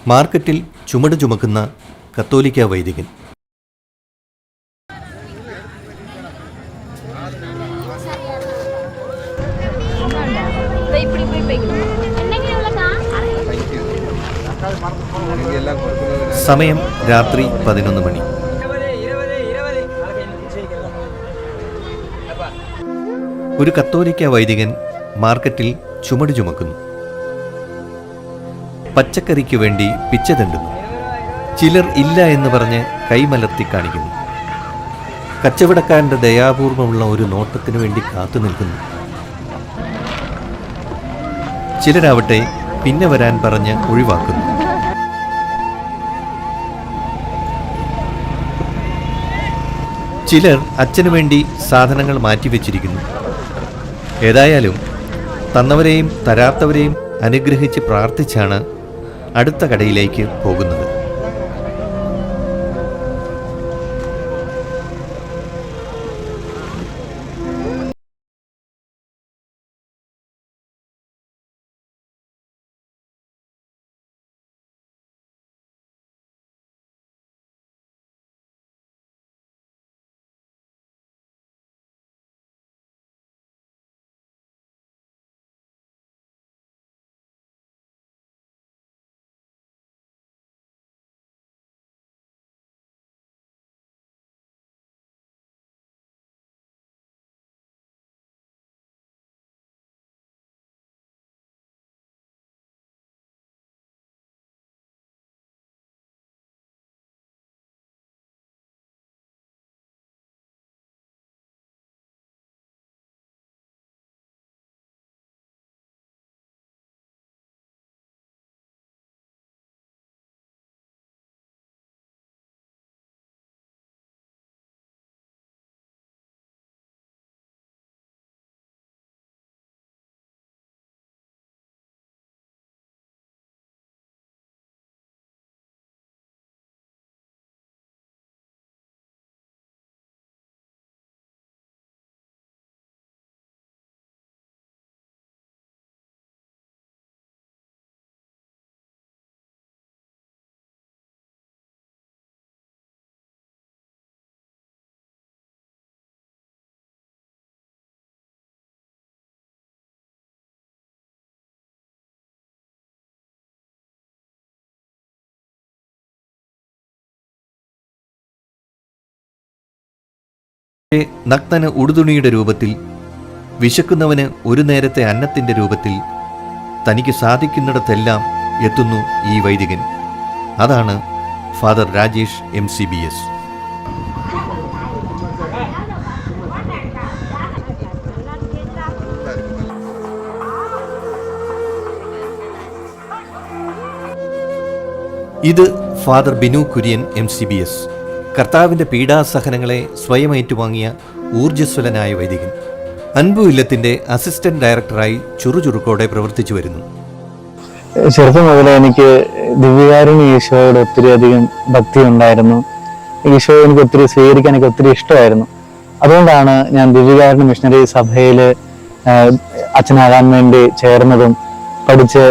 മാർക്കറ്റിൽ ചുമട് ചുമക്കുന്ന കത്തോലിക്ക വൈദികൻ. സമയം രാത്രി 11 മണി. ഒരു കത്തോലിക്ക വൈദികൻ മാർക്കറ്റിൽ ചുമട് ചുമക്കുന്നു. പച്ചക്കറിക്ക് വേണ്ടി പിച്ച തെണ്ടുന്നു. ചിലർ ഇല്ല എന്ന് പറഞ്ഞ് കൈമലർത്തി കാണിക്കുന്നു. കച്ചവടക്കാരൻ്റെ ദയാപൂർവമുള്ള ഒരു നോട്ടത്തിനു വേണ്ടി കാത്തു നിൽക്കുന്നു. ചിലരാവട്ടെ പിന്നെ വരാൻ പറഞ്ഞ് ഒഴിവാക്കുന്നു. ചിലർ അച്ഛനു വേണ്ടി സാധനങ്ങൾ മാറ്റിവെച്ചിരിക്കുന്നു. ഏതായാലും തന്നവരെയും തരാത്തവരെയും അനുഗ്രഹിച്ച് പ്രാർത്ഥിച്ചാണ് അടുത്ത കടയിലേക്ക് പോകുന്നത്. നഗ്നന് ഉടുതുണിയുടെ രൂപത്തിൽ, വിശക്കുന്നവന് ഒരു നേരത്തെ അന്നത്തിൻ്റെ രൂപത്തിൽ തനിക്ക് സാധിക്കുന്നിടത്തെല്ലാം എത്തുന്നു ഈ വൈദികൻ. അതാണ് ഫാദർ രാജേഷ് MCBS. ഇത് ഫാദർ ബിനു കുര്യൻ MCBS. കർത്താവിൻ്റെ പീഡാസഹനങ്ങളെ സ്വയം ഏറ്റുവാങ്ങിയ ഊർജ്ജസ്വലനായ വൈദികൻ. അൻപു ഇല്ലത്തിൻ്റെ അസിസ്റ്റന്റ് ഡയറക്ടറായി ചുറുചുറുക്കോടെ പ്രവർത്തിച്ചു വരുന്നു. ചെറുപ്പം മുതലേ എനിക്ക് ദിവ്യകാരുണ്യ ഈശോയോട് ഒത്തിരി അധികം ഭക്തി ഉണ്ടായിരുന്നു. ഈശോ എനിക്ക് ഒത്തിരി സ്വീകരിക്കാൻ എനിക്ക് ഒത്തിരി ഇഷ്ടമായിരുന്നു. അതുകൊണ്ടാണ് ഞാൻ ദിവ്യകാരുണ്യ മിഷണറി സഭയിൽ അച്ഛനാകാൻ വേണ്ടി ചേർന്നതും പഠിച്ച്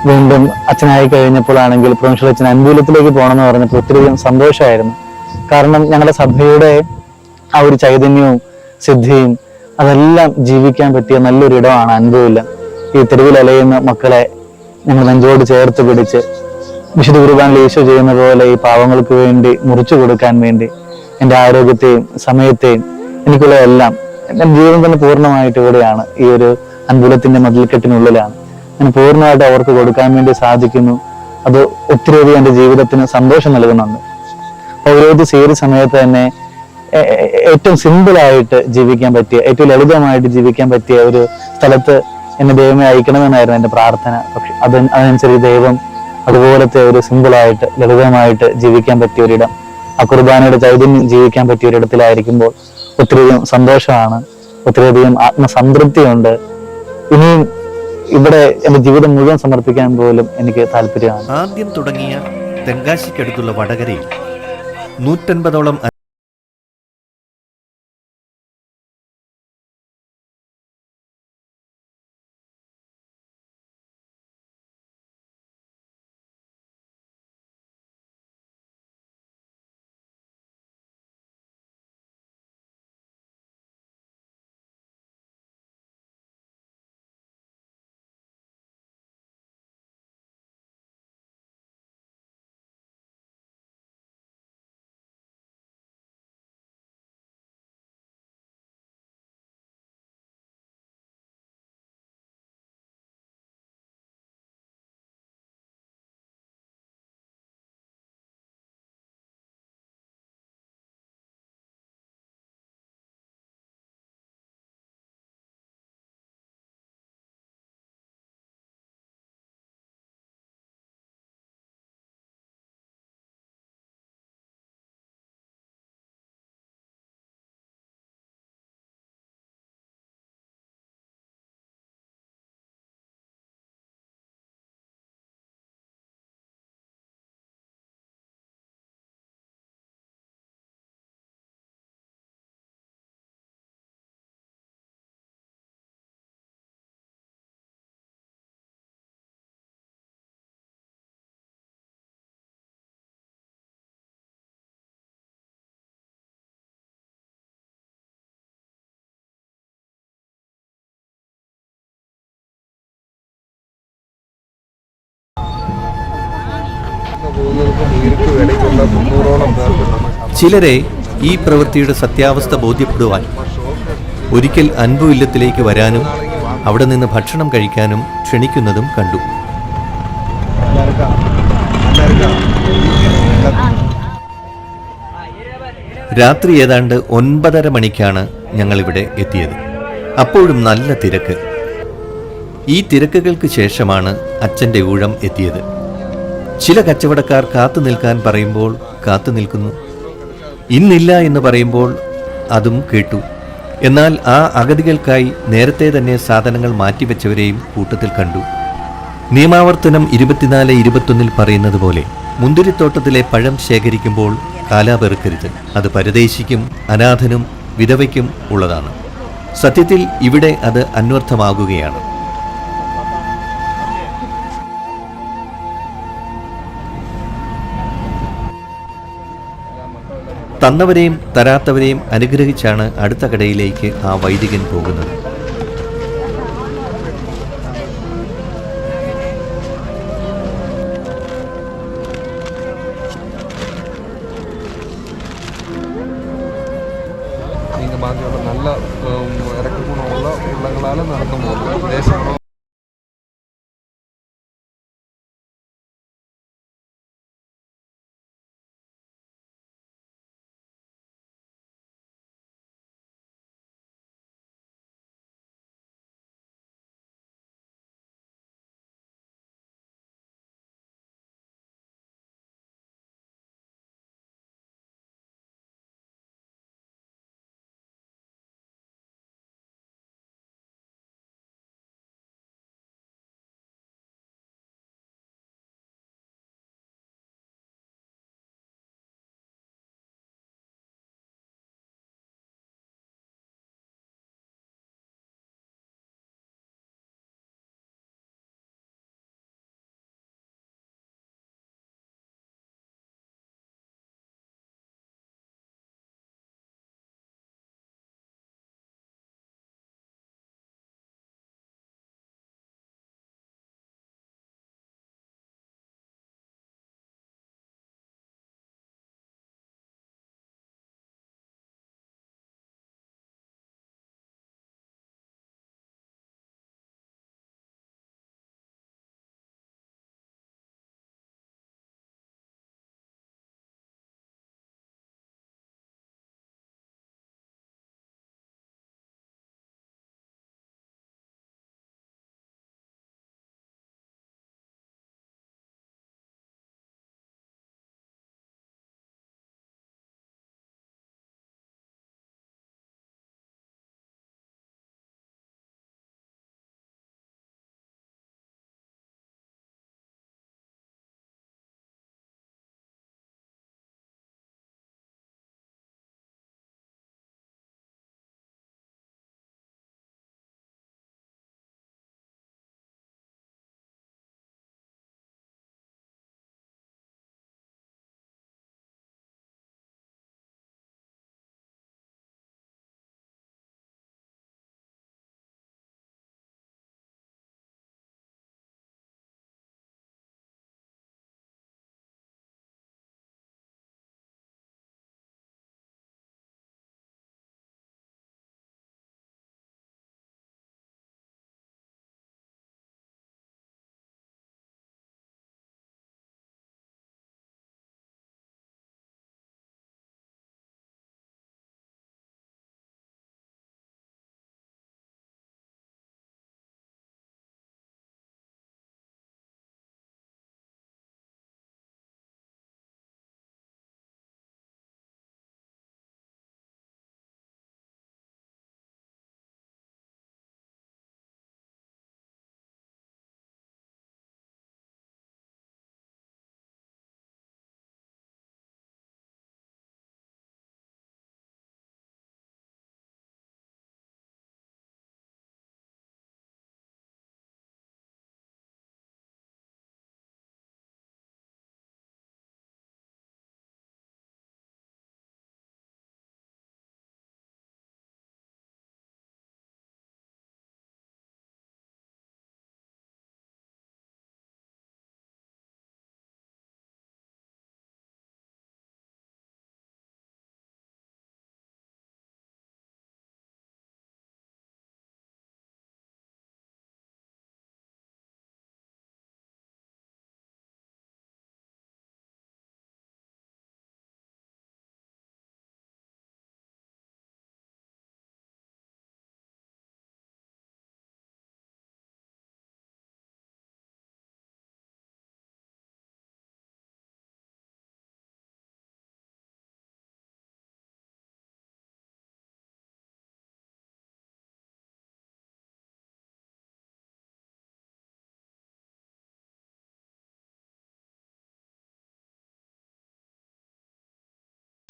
വീണ്ടും അച്ഛനായി കഴിഞ്ഞപ്പോഴാണെങ്കിൽ പ്രൊവിൻഷ്യൽ അച്ഛൻ അൻപൂലത്തിലേക്ക് പോകണമെന്ന് പറഞ്ഞപ്പോൾ ഒത്തിരി സന്തോഷമായിരുന്നു. കാരണം ഞങ്ങളുടെ സഭയുടെ ആ ഒരു ചൈതന്യവും സിദ്ധിയും അതെല്ലാം ജീവിക്കാൻ പറ്റിയ നല്ലൊരു ഇടമാണ് അൻപൂലം. ഈ തെരുവിൽ അലയുന്ന മക്കളെ ഞങ്ങൾ നെഞ്ചോട് ചേർത്ത് പിടിച്ച് വിശുദ്ധ കുർബാനയിൽ ഈശോ ചെയ്യുന്ന പോലെ ഈ പാവങ്ങൾക്ക് വേണ്ടി മുറിച്ചു കൊടുക്കാൻ വേണ്ടി എൻ്റെ ആരോഗ്യത്തെയും സമയത്തെയും എനിക്കുള്ള എല്ലാം എൻ്റെ ജീവിതം തന്നെ പൂർണ്ണമായിട്ട് ഇവിടെയാണ്. ഈ ഒരു അൻപൂലത്തിൻ്റെ മതിൽക്കെട്ടിനുള്ളിലാണ് ഞാൻ പൂർണ്ണമായിട്ട് അവർക്ക് കൊടുക്കാൻ വേണ്ടി സാധിക്കുന്നു. അത് ഒത്തിരിയധികം എൻ്റെ ജീവിതത്തിന് സന്തോഷം നൽകുന്നുണ്ട്. പൗരോഹിത്യ സ്വീകരണ സമയത്ത് തന്നെ ഏറ്റവും സിമ്പിളായിട്ട് ജീവിക്കാൻ പറ്റിയ, ഏറ്റവും ലളിതമായിട്ട് ജീവിക്കാൻ പറ്റിയ ഒരു സ്ഥലത്ത് എന്നെ ദൈവമേ അയക്കണമെന്നായിരുന്നു എൻ്റെ പ്രാർത്ഥന. പക്ഷെ അതനുസരിച്ച് ദൈവം അതുപോലത്തെ ഒരു സിമ്പിളായിട്ട് ലളിതമായിട്ട് ജീവിക്കാൻ പറ്റിയ ഒരിടം, ആ കുർബാനയുടെ ചൈതന്യം ജീവിക്കാൻ പറ്റിയ ഒരിടത്തിലായിരിക്കുമ്പോൾ ഒത്തിരിയധികം സന്തോഷമാണ്, ഒത്തിരിയധികം ആത്മസംതൃപ്തിയുണ്ട്. ഇനിയും ഇവിടെ എൻ്റെ ജീവിതം മുഴുവൻ സമർപ്പിക്കാൻ പോലും എനിക്ക് താല്പര്യമാണ്. ആദ്യം തുടങ്ങിയ തെങ്കാശിക്കടുത്തുള്ള വടകരയിൽ 150ഓളം പോകുന്നതിനും ഉയർക്കും ഇടയ്ക്കുള്ള 300ഓളം പേർക്ക് ചിലരെ ഈ പ്രവൃത്തിയുടെ സത്യാവസ്ഥ ബോധ്യപ്പെടുവാൻ ഒരിക്കൽ അൻപു ഇല്ലത്തിലേക്ക് വരാനും അവിടെ നിന്ന് ഭക്ഷണം കഴിക്കാനും ക്ഷണിക്കുന്നതും കണ്ടു. രാത്രി ഏതാണ്ട് 9:30 മണിക്കാണ് ഞങ്ങളിവിടെ എത്തിയത്. അപ്പോഴും നല്ല തിരക്ക്. ഈ തിരക്കുകൾക്ക് ശേഷമാണ് അച്ഛൻ്റെ ഊഴം എത്തിയത്. ചില കച്ചവടക്കാർ കാത്തു നിൽക്കാൻ പറയുമ്പോൾ കാത്തു നിൽക്കുന്നു. ഇന്നില്ല എന്ന് പറയുമ്പോൾ അതും കേട്ടു. എന്നാൽ ആ അഗതികൾക്കായി നേരത്തെ തന്നെ സാധനങ്ങൾ മാറ്റിവെച്ചവരെയും കൂട്ടത്തിൽ കണ്ടു. നിയമാവർത്തനം 24:21 പറയുന്നത് പോലെ മുന്തിരിത്തോട്ടത്തിലെ പഴം ശേഖരിക്കുമ്പോൾ കാലാപെറുക്കരുത്. അത് പരദേശിക്കും അനാഥനും വിധവയ്ക്കും ഉള്ളതാണ്. സത്യത്തിൽ ഇവിടെ അത് അന്വർത്ഥമാകുകയാണ്. തന്നവരെയും തരാത്തവരെയും അനുഗ്രഹിച്ചാണ് അടുത്ത കടയിലേക്ക് ആ വൈദികൻ പോകുന്നത്. ബാക്കിയുള്ള നല്ല ഇറക്കഗുണമുള്ള ഉള്ളങ്ങളാൽ നടന്നു പോകുന്നത് ദേശങ്ങളോ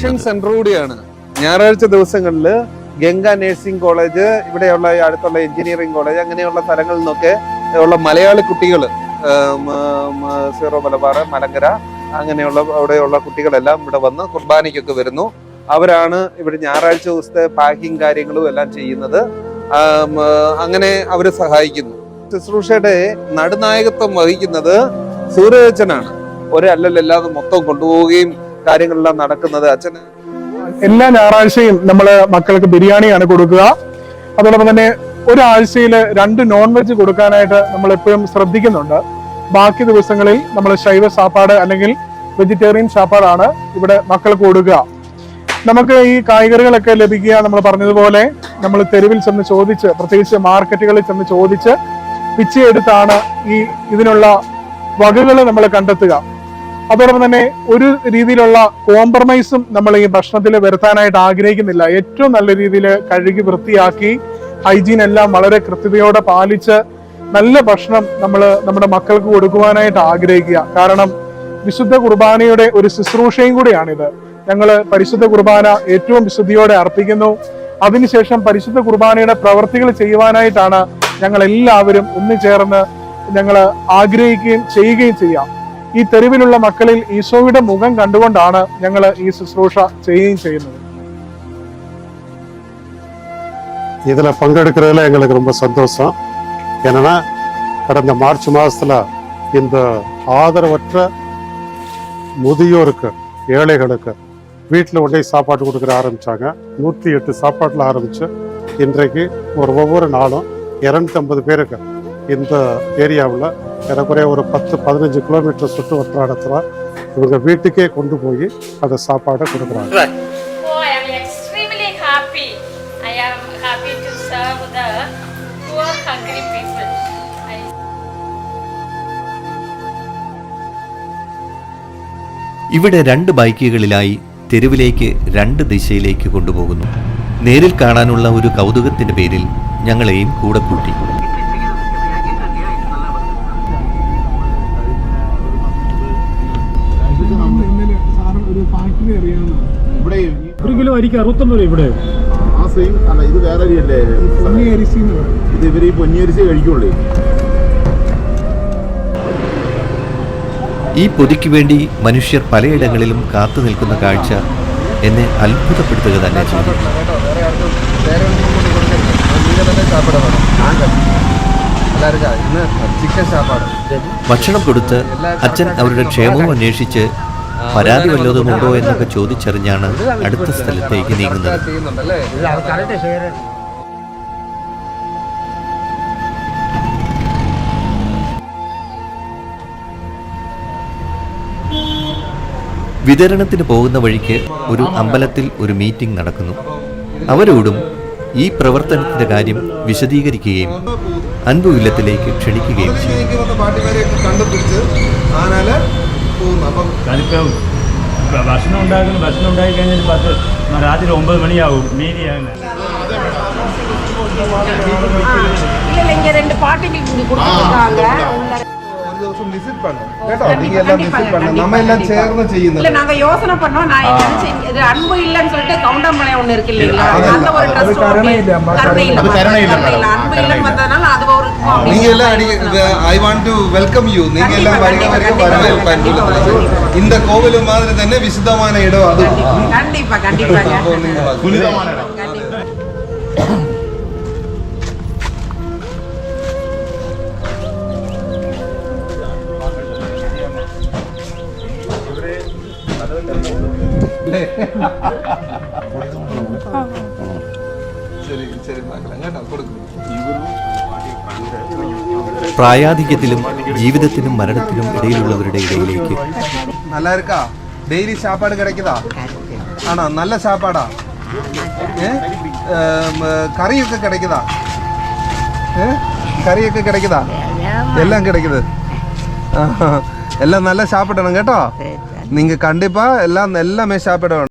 സെന്റർ കൂടിയാണ്. ഞായറാഴ്ച ദിവസങ്ങളിൽ ഗംഗ നഴ്സിംഗ് കോളേജ്, ഇവിടെയുള്ള അടുത്തുള്ള എഞ്ചിനീയറിംഗ് കോളേജ്, അങ്ങനെയുള്ള സ്ഥലങ്ങളിൽ നിന്നൊക്കെ ഉള്ള മലയാളി കുട്ടികൾ, സീറോ മലബാർ, മലങ്കര, അങ്ങനെയുള്ള അവിടെയുള്ള കുട്ടികളെല്ലാം ഇവിടെ വന്ന് കുർബാനയ്ക്കൊക്കെ വരുന്നു. അവരാണ് ഇവിടെ ഞായറാഴ്ച ദിവസത്തെ പാക്കിങ് കാര്യങ്ങളും എല്ലാം ചെയ്യുന്നത്. അങ്ങനെ അവര് സഹായിക്കുന്നു. ശുശ്രൂഷയുടെ നടുനായകത്വം വഹിക്കുന്നത് സൂര്യച്ചനാണ്. ഒരല്ലല്ലാതെ മൊത്തം കൊണ്ടുപോവുകയും കാര്യങ്ങളെല്ലാം നടക്കുന്നത് അച്ഛന്. എല്ലാ ഞായറാഴ്ചയും നമ്മള് മക്കൾക്ക് ബിരിയാണിയാണ് കൊടുക്കുക. അതോടൊപ്പം തന്നെ ഒരാഴ്ചയിൽ 2 നോൺ വെജ് കൊടുക്കാനായിട്ട് നമ്മൾ എപ്പോഴും ശ്രദ്ധിക്കുന്നുണ്ട്. ബാക്കി ദിവസങ്ങളിൽ നമ്മൾ ശൈവ സാപ്പാട് അല്ലെങ്കിൽ വെജിറ്റേറിയൻ സാപ്പാടാണ് ഇവിടെ മക്കൾക്ക് കൊടുക്കുക. നമുക്ക് ഈ കായ്കറികളൊക്കെ ലഭിക്കുക, നമ്മൾ പറഞ്ഞതുപോലെ നമ്മൾ തെരുവിൽ ചെന്ന് ചോദിച്ച്, പ്രത്യേകിച്ച് മാർക്കറ്റുകളിൽ ചെന്ന് ചോദിച്ച് പിച്ചയെടുത്താണ് ഇതിനുള്ള വകകൾ നമ്മൾ കണ്ടെത്തുക. അതോടൊപ്പം തന്നെ ഒരു രീതിയിലുള്ള കോംപ്രമൈസും നമ്മൾ ഈ ഭക്ഷണത്തിൽ വരുത്താനായിട്ട് ആഗ്രഹിക്കുന്നില്ല. ഏറ്റവും നല്ല രീതിയിൽ കഴുകി വൃത്തിയാക്കി ഹൈജീൻ എല്ലാം വളരെ കൃത്യതയോടെ പാലിച്ച് നല്ല ഭക്ഷണം നമ്മൾ നമ്മുടെ മക്കൾക്ക് കൊടുക്കുവാനായിട്ട് ആഗ്രഹിക്കുക. കാരണം വിശുദ്ധ കുർബാനയുടെ ഒരു ശുശ്രൂഷയും കൂടിയാണിത്. ഞങ്ങൾ പരിശുദ്ധ കുർബാന ഏറ്റവും വിശുദ്ധിയോടെ അർപ്പിക്കുന്നു. അതിനുശേഷം പരിശുദ്ധ കുർബാനയുടെ പ്രവർത്തികൾ ചെയ്യുവാനായിട്ടാണ് ഞങ്ങൾ എല്ലാവരും ഒന്നുചേർന്ന് ഞങ്ങൾ ആഗ്രഹിക്കുകയും ചെയ്യുകയും ചെയ്യാം. ഈ തെരുവിലുള്ള മക്കളിൽ ഈശോയുടെ മുഖം കണ്ടുകൊണ്ടാണ് ഞങ്ങൾ ഈ ശുശ്രൂഷ ചെയ്യുകയും ചെയ്യുന്നത്. இதில் பங்கெடுக்கிறதுல எங்களுக்கு ரொம்ப சந்தோஷம். ஏன்னா கடந்த மார்ச் மாதத்தில் இந்த ஆதரவற்ற முதியோருக்கு, ஏழைகளுக்கு வீட்டில் கொண்டே சாப்பாடு கொடுக்குற ஆரம்பித்தாங்க. 108 சாப்பாட்டில் ஆரம்பித்து இன்றைக்கு ஒவ்வொரு நாளும் 250 பேருக்கு இந்த ஏரியாவில் ஏறக்குறைய ஒரு 10-15 கிலோமீட்டர் சுற்று வட்டாரத்தில் இவங்க வீட்டுக்கே கொண்டு போய் அந்த சாப்பாடை கொடுக்குறாங்க. Oh, I am extremely happy. I am happy to serve the poor, hungry people. ഇവിടെ 2 ബൈക്കുകളിലായി തെരുവിലേക്ക് 2 ദിശയിലേക്ക് കൊണ്ടുപോകുന്നു. നേരിൽ കാണാനുള്ള ഒരു കൗതുകത്തിന്റെ പേരിൽ ഞങ്ങളെയും കൂടെ കൂട്ടി. ഒരു കിലോ അരിക്ക് 69 രൂപ ഇവിടെ. ആ സെയിം അല്ല, ഇത് വേറെ അരിയല്ലേ? ഇത് ഇവര് ഈ പൊന്നിയരിശി കഴിക്കുള്ളേ. ഈ പൊതിക്ക് വേണ്ടി മനുഷ്യർ പലയിടങ്ങളിലും കാത്തു നിൽക്കുന്ന കാഴ്ച എന്നെ അത്ഭുതപ്പെടുത്തുക തന്നെ ചെയ്തു. ഭക്ഷണം കൊടുത്ത് അച്ഛൻ അവരുടെ ക്ഷേമവും അന്വേഷിച്ച് പരാതി വല്ലതും ഉണ്ടോ എന്നൊക്കെ ചോദിച്ചറിഞ്ഞാണ് അടുത്ത സ്ഥലത്തേക്ക് നീങ്ങുന്നത്. വിതരണത്തിന് പോകുന്ന വഴിക്ക് ഒരു അമ്പലത്തിൽ ഒരു മീറ്റിംഗ് നടക്കുന്നു. അവരോടും ഈ പ്രവർത്തനത്തിന്റെ കാര്യം വിശദീകരിക്കുകയും അൻപുവില്ലത്തിലേക്ക് ക്ഷണിക്കുകയും ചെയ്യും. ഭക്ഷണം ഉണ്ടാക്കി കഴിഞ്ഞാൽ രാത്രി 9 മണിയാവും. ദിവസം വിസിറ്റ് பண்ணும் கேட்டா நீங்க எல்லாம் விசிட் பண்ண நம்ம எல்லாம் சேர்ந்து ചെയ്യുന്നത്. இல்ல நாங்க யோசனை பண்ணோம். நான் நினைச்சேன் இது அன்பு இல்லன்னு சொல்லிட்டு கவுண்டமலை ஒன்னு இருக்கு இல்லீங்களா, அந்த ஒரு ட்ரஸ்ட் கருணை இல்ல அன்பு இல்லன்னு வந்ததனால அது ஒரு நீங்க எல்லாம் I want to welcome you. நீங்க எல்லாம் வரவேற்பேன். இந்த கோவில் மாதிரி തന്നെ വിശുദ്ധமான இடம் அது. கண்டிப்பா கண்டிப்பாங்க புனிதமான இடம். പ്രായാധിക്യത്തിലും ജീവിതത്തിനും മരണത്തിനും ഇടയിലുള്ളവരുടെ ഇടയിലേക്ക്. நல்லா இருக்கா? டெய்லி சாப்பாடு கிடைக்குதா? ஆனா நல்ல சாப்பாடா? கறிയൊക്കെ கிடைக்குதா? கறிയൊക്കെ கிடைக்குதா? எல்லாம் கிடைக்குது. எல்லாம் நல்லா சாப்பிடணும் கேട്ടോ. நீங்க கண்டிப்பா எல்லாமே சாப்பிடணும்.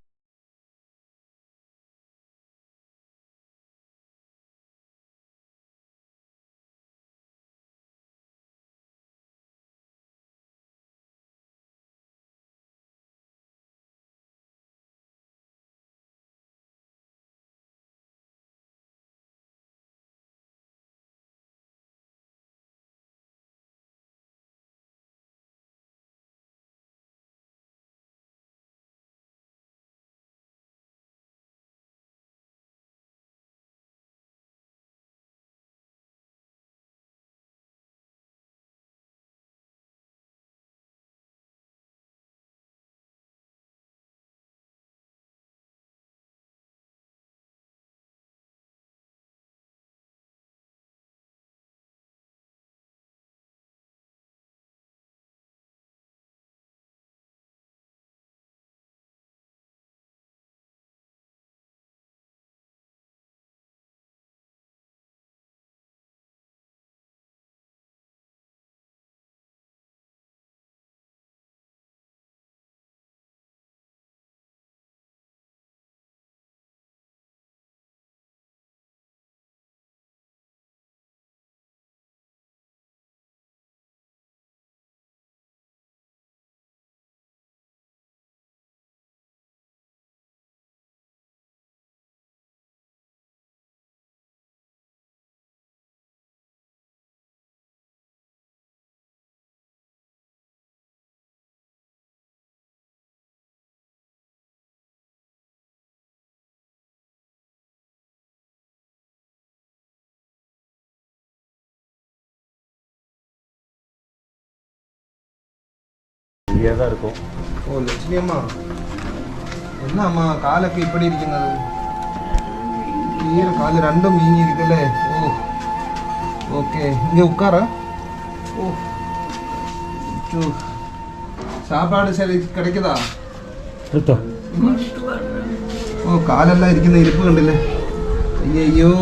ஓ லட்சுமி அம்மா என்னம்மா காலൊക്കെ இப்படி ഇരിക്കുന്നത് கால் ரெண்டும் வீங்கி இருக்குல்ல ஓ ஓகே இங்கே உட்கார ஓ சாப்பாடு சரி கிடைக்குதா ഓ കാലെല്ലാം ഇരിക്കുന്ന ഇരിപ്പ് കണ്ടില്ലേ അയ്യോ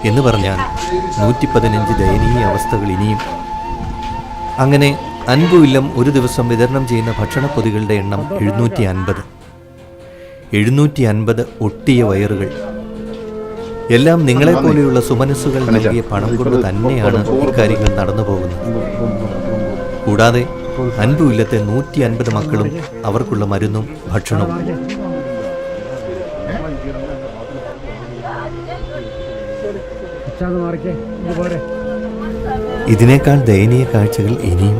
എന്ന് പറഞ്ഞാൽ 115 ദയനീയ അവസ്ഥകൾ ഇനിയും. അങ്ങനെ അൻപു ഇല്ലം ഒരു ദിവസം വിതരണം ചെയ്യുന്ന ഭക്ഷണപ്പൊതികളുടെ എണ്ണം 750. 750 ഒട്ടിയ വയറുകൾ. എല്ലാം നിങ്ങളെപ്പോലെയുള്ള സുമനസ്സുകൾ നൽകിയ പണം കൊണ്ട് തന്നെയാണ് ഇക്കാര്യങ്ങൾ നടന്നു പോകുന്നത്. കൂടാതെ അൻപു ഇല്ലത്തെ 150 മക്കളും അവർക്കുള്ള മരുന്നും ഭക്ഷണവും. ഇതിനേക്കാൾ ദയനീയ കാഴ്ചകൾ ഇനിയും.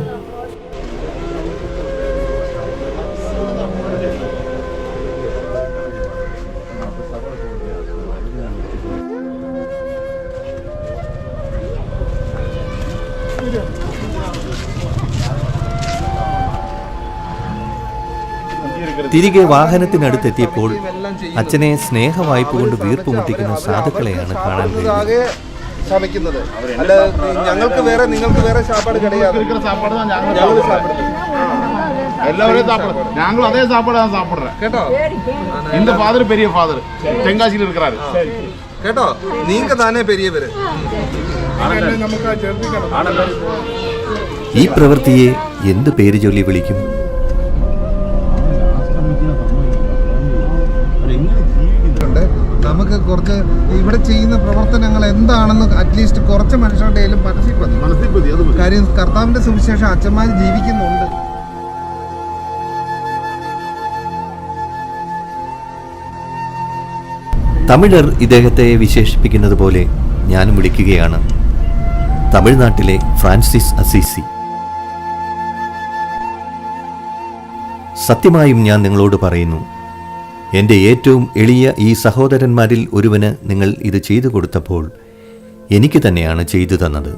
തിരികെ വാഹനത്തിനടുത്തെത്തിയപ്പോൾ അച്ഛനെ സ്നേഹവായ്പ കൊണ്ട് വീർപ്പുമുട്ടിക്കുന്ന സാധുക്കളെയാണ് കാണാൻ കഴിയുന്നത്. சமைக்கிறது அல்ல ഞങ്ങൾക്ക് വേറെ നിങ്ങൾക്ക് വേറെ சாப்பாடு கிடையாது இருக்கிற சாப்பாடு தான் ഞങ്ങൾ சாப்பிடுறது எல்லாரும் சாப்பிடுறது நாங்களும் அதே சாப்பாடு தான் சாப்பிடுறோம் കേട്ടോ இந்த ஃபாதர் பெரிய ஃபாதர் தென்காசியில் இருக்கிறாரு കേട്ടോ நீங்க தானே பெரியவர் ഈ പ്രവൃത്തിയെ എന്ത് പേര് ചൊല്ലി വിളിക്കും? നമുക്ക് കുറച്ച് ഇവിടെ ചെയ്യുന്ന പ്രവർത്തനങ്ങൾ എന്താണെന്ന് അറ്റ്ലീസ്റ്റ് കുറച്ച് മനുഷ്യരുടെ മനസ്സിൽ പതി. കാര്യം കർത്താവിന്റെ സുവിശേഷം അച്ഛന്മാർ ജീവിക്കുന്നുണ്ട്. തമിഴർ ഇദ്ദേഹത്തെ വിശേഷിപ്പിക്കുന്നത് പോലെ ഞാനും വിളിക്കുകയാണ് തമിഴ്നാട്ടിലെ ഫ്രാൻസിസ് അസീസി. സത്യമായും ഞാൻ നിങ്ങളോട് പറയുന്നു, എൻ്റെ ഏറ്റവും എളിയ ഈ സഹോദരന്മാരിൽ ഒരുവന് നിങ്ങൾ ഇത് ചെയ്തു കൊടുത്തപ്പോൾ എനിക്ക് തന്നെയാണ് ചെയ്തു തന്നത്.